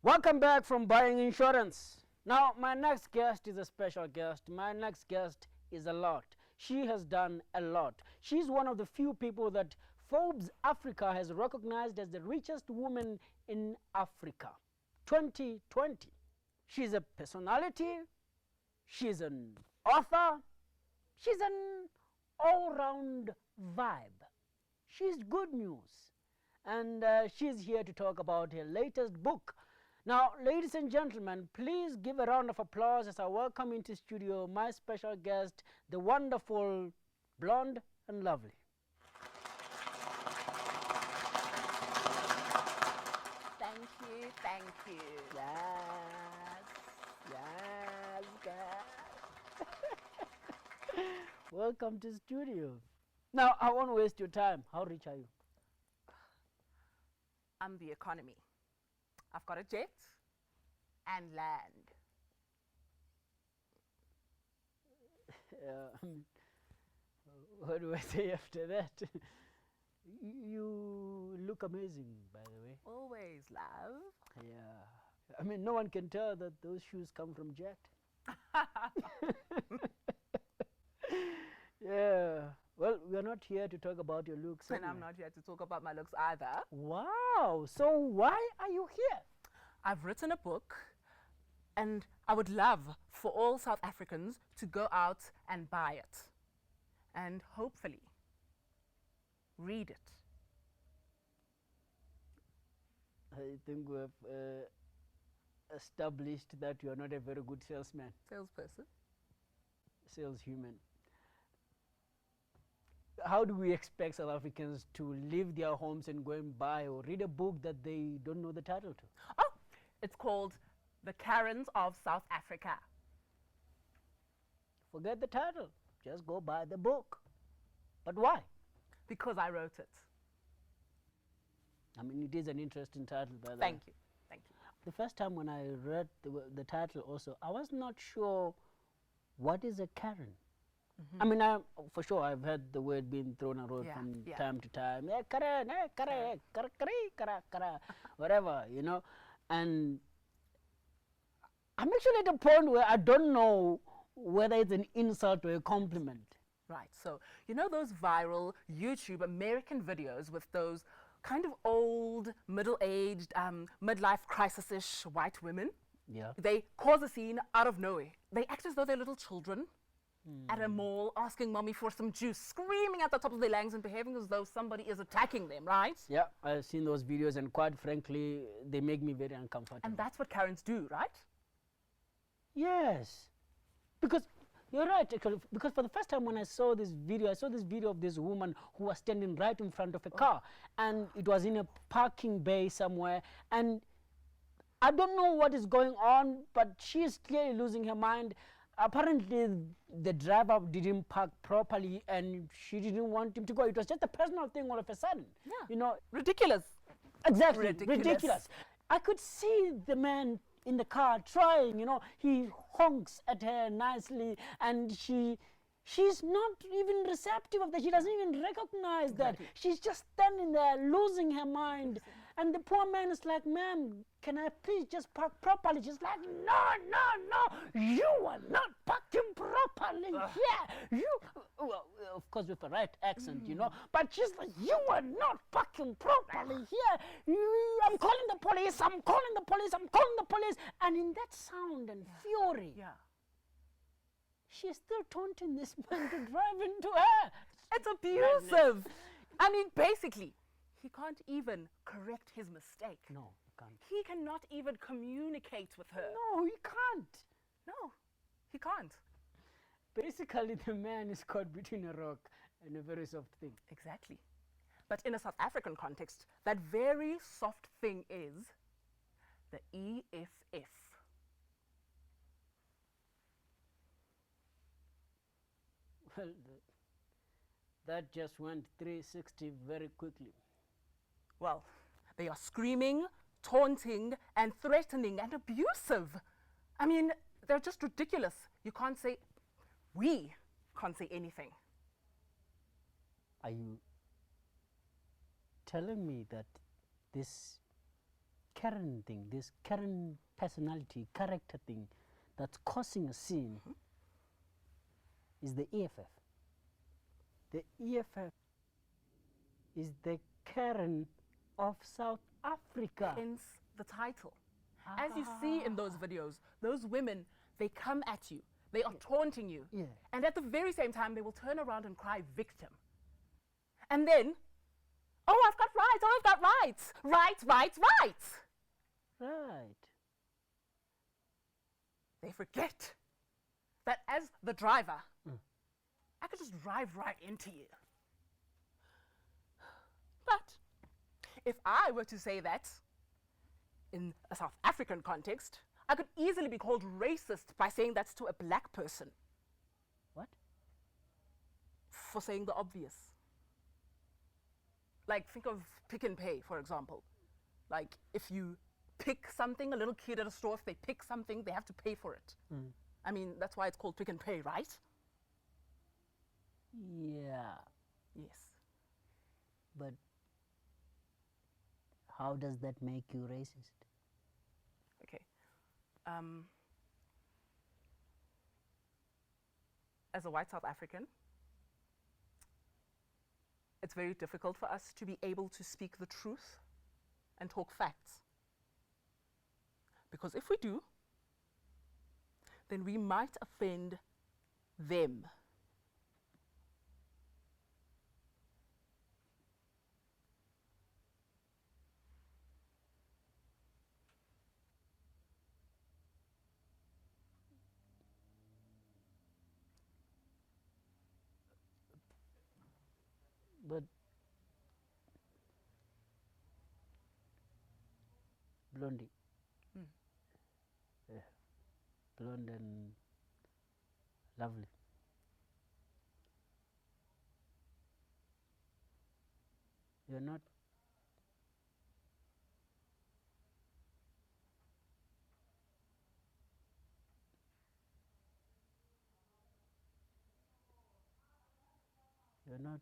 Welcome back from buying insurance. Now, my next guest is a special guest. My next guest is a lot. She has done a lot. She's one of the few people that Forbes Africa has recognized as the richest woman in Africa 2020. She's a personality. She's an author. She's an all-round vibe. She's good news. And she's here to talk about her latest book. Now, ladies and gentlemen, please give a round of applause as I welcome into studio my special guest, the wonderful, blonde and lovely. Thank you, thank you. Yes, yes, yes. Welcome to studio. Now, I won't waste your time. How rich are you? I'm the economy. I've got a jet and land. What do I say after that? You look amazing, by the way. Always, love. Yeah. I mean, no one can tell that those shoes come from Jet. Yeah. Well, we're not here to talk about your looks. And I'm not here to talk about my looks either. Wow. So why are you here? I've written a book, and I would love for all South Africans to go out and buy it. And hopefully, read it. I think we've established that you are not a very good salesman. Salesperson. Saleshuman. How do we expect South Africans to leave their homes and go and buy or read a book that they don't know the title to? Oh, it's called The Karens of South Africa. Forget the title. Just go buy the book. But why? Because I wrote it. I mean, it is an interesting title, by the way. Thank you. Thank you. The first time when I read the title also, I was not sure what is a Karen. I mean, for sure, I've heard the word being thrown around from time to time. Hey, Karen, hey, Karen, Kara, whatever, you know. And I'm actually at a point where I don't know whether it's an insult or a compliment. Right, so you know those viral YouTube American videos with those kind of old, middle-aged, midlife crisis-ish white women? Yeah. They cause a scene out of nowhere. They act as though they're little children at a mall, asking mommy for some juice, screaming at the top of their lungs and behaving as though somebody is attacking them, right? Yeah, I've seen those videos, and quite frankly, they make me very uncomfortable. And that's what Karens do, right? Yes, because you're right, actually, because for the first time when I saw this video of this woman who was standing right in front of a car, and it was in a parking bay somewhere, and I don't know what is going on, but she is clearly losing her mind. Apparently, the driver didn't park properly, and she didn't want him to go. It was just a personal thing all of a sudden. Yeah. You know, Ridiculous. exactly, ridiculous. I could see the man in the car trying, you know, he honks at her nicely, and she's not even receptive of that. She doesn't even recognize that. She's just standing there losing her mind. And the poor man is like, ma'am, can I please just park properly? She's like, no, you are not parking properly here. You, well, of course with the right accent, you know, but she's like, you are not parking properly here. I'm calling the police, I'm calling the police. And in that sound and fury, she's still taunting this man to drive into her. It's abusive. I mean, basically, he can't even correct his mistake. No, he can't. He cannot even communicate with her. No, he can't. No, he can't. Basically, the man is caught between a rock and a very soft thing. Exactly. But in a South African context, that very soft thing is the EFF. Well, that just went 360 very quickly. Well, they are screaming, taunting, and threatening and abusive. I mean, they're just ridiculous. We can't say anything. Are you telling me that this Karen thing, this Karen personality, character thing that's causing a scene is the EFF. The EFF is the Karen of South Africa. Hence the title. As you see in those videos, those women, they come at you. They are taunting you. Yeah. And at the very same time, they will turn around and cry victim. And then, oh, I've got rights, oh, I've got rights. Rights, rights, rights. Right. They forget that as the driver, I could just drive right into you. But if I were to say that in a South African context, I could easily be called racist by saying that's to a black person. What? For saying the obvious. Like, think of Pick and Pay, for example. Like, if you pick something, a little kid at a store, if they pick something, they have to pay for it. I mean, that's why it's called Pick and Pay, right? Yeah. Yes. But how does that make you racist? Okay. As a white South African, it's very difficult for us to be able to speak the truth and talk facts. Because if we do, then we might offend them. But Blondie, blonde and lovely. You're not. You're not